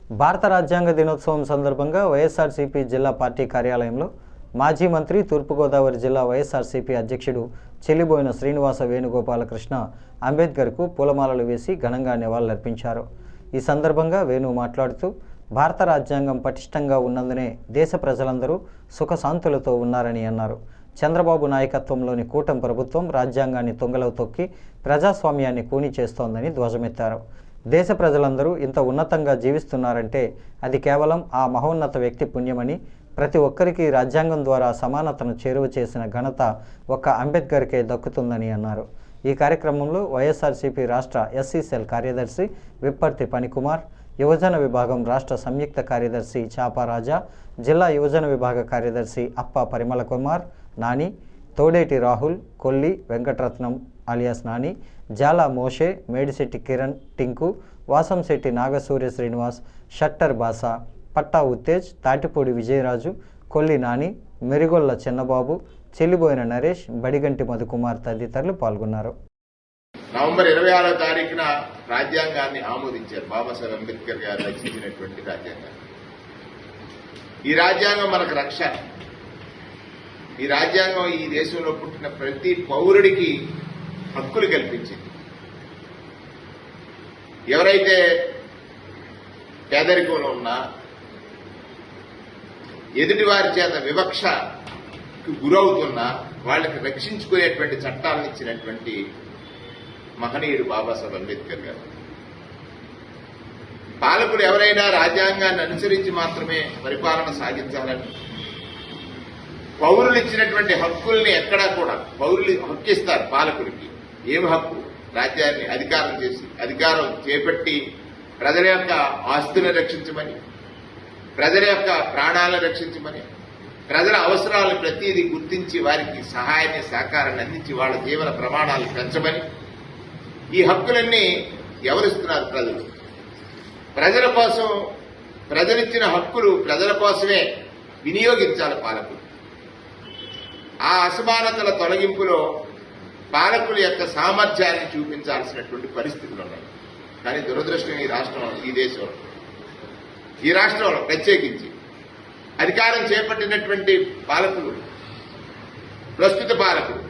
భారత రాజ్యాంగ దినోత్సవం సందర్భంగా వైఎస్ఆర్సీపీ జిల్లా పార్టీ కార్యాలయంలో మాజీ మంత్రి తూర్పుగోదావరి జిల్లా వైఎస్ఆర్సీపీ అధ్యక్షుడు చెల్లిబోయిన శ్రీనివాస వేణుగోపాలకృష్ణ అంబేద్కర్కు పూలమాలలు వేసి ఘనంగా నివాళులర్పించారు. ఈ సందర్భంగా వేణు మాట్లాడుతూ భారత రాజ్యాంగం పటిష్టంగా ఉన్నందునే దేశ ప్రజలందరూ సుఖశాంతులతో ఉన్నారని అన్నారు. చంద్రబాబు నాయకత్వంలోని కూటమి ప్రభుత్వం రాజ్యాంగాన్ని తుంగలో తొక్కి ప్రజాస్వామ్యాన్ని కూని చేస్తోందని ధ్వజమెత్తారు. దేశ ప్రజలందరూ ఇంత ఉన్నతంగా జీవిస్తున్నారంటే అది కేవలం ఆ మహోన్నత వ్యక్తి పుణ్యమని, ప్రతి ఒక్కరికి రాజ్యాంగం ద్వారా సమానతను చేరువ చేసిన ఘనత ఒక్క అంబేద్కర్కే దక్కుతుందని అన్నారు. ఈ కార్యక్రమంలో వైఎస్ఆర్సీపీ రాష్ట్ర ఎస్సీ సెల్ కార్యదర్శి విప్పర్తి పనికుమార్, యువజన విభాగం రాష్ట్ర సంయుక్త కార్యదర్శి చాపారాజా, జిల్లా యువజన విభాగ కార్యదర్శి అప్ప పరిమళ కుమార్, నాని, తోడేటి రాహుల్, కొల్లి వెంకటరత్నం అలియాస్ నాని, జాలా మోషే, మేడిశెట్టి కిరణ్, టింకు, వాసంశెట్టి నాగసూర్య శ్రీనివాస్, షట్టర్ బాసా, పట్టా ఉత్తేజ్, తాటిపూడి విజయరాజు, కొల్లి నాని, మెరిగొల్ల చిన్నబాబు, చెల్లిబోయిన నరేష్, బడిగంటి మధుకుమార్ తదితరులు పాల్గొన్నారు. నవంబర్ 26వ తారీఖున రాజ్యాంగాన్ని ఆమోదించారు. బాబాసాహెబ్ అంబేద్కర్ గారు రచించినటువంటి రాజ్యాంగాన్ని. ఈ రాజ్యాంగం మనకు రక్ష. ఈ రాజ్యాంగం ఈ దేశంలో పుట్టిన ప్రతి పౌరుడికి హక్కులు కల్పించింది. ఎవరైతే పేదరికంలో ఉన్నా, ఎదుటివారి చేత వివక్షకు గురవుతున్నా వాళ్ళకి రక్షించుకునేటువంటి చట్టాలను ఇచ్చినటువంటి మహనీయుడు బాబాసాహెబ్ అంబేద్కర్ గారు. పాలకులు ఎవరైనా రాజ్యాంగాన్ని అనుసరించి మాత్రమే పరిపాలన సాగించాలని, పౌరులు ఇచ్చినటువంటి హక్కుల్ని ఎక్కడా కూడా పౌరులు హక్కిస్తారు. పాలకులకి ఏమి హక్కు? రాజ్యాన్ని అధికారం చేపట్టి ప్రజల యొక్క ఆస్తులను రక్షించమని, ప్రజల యొక్క ప్రాణాలను రక్షించమని, ప్రజల అవసరాలను ప్రతిదీ గుర్తించి వారికి సహాయాన్ని సహకారాన్ని అందించి వాళ్ళ జీవన ప్రమాణాలు పెంచమని. ఈ హక్కులన్నీ ఎవరిస్తున్నారు? ప్రజలు. ప్రజల కోసం, ప్రజలిచ్చిన హక్కులు ప్రజల కోసమే వినియోగించాలి పాలకులు. ఆ అసమానతల తొలగింపులో పాలకుల యొక్క సామర్థ్యాన్ని చూపించాల్సినటువంటి పరిస్థితులు ఉన్నాయి. కానీ దురదృష్టం ఈ రాష్ట్రంలో ప్రత్యేకించి అధికారం చేపట్టినటువంటి పాలకులు, ప్రస్తుత పాలకులు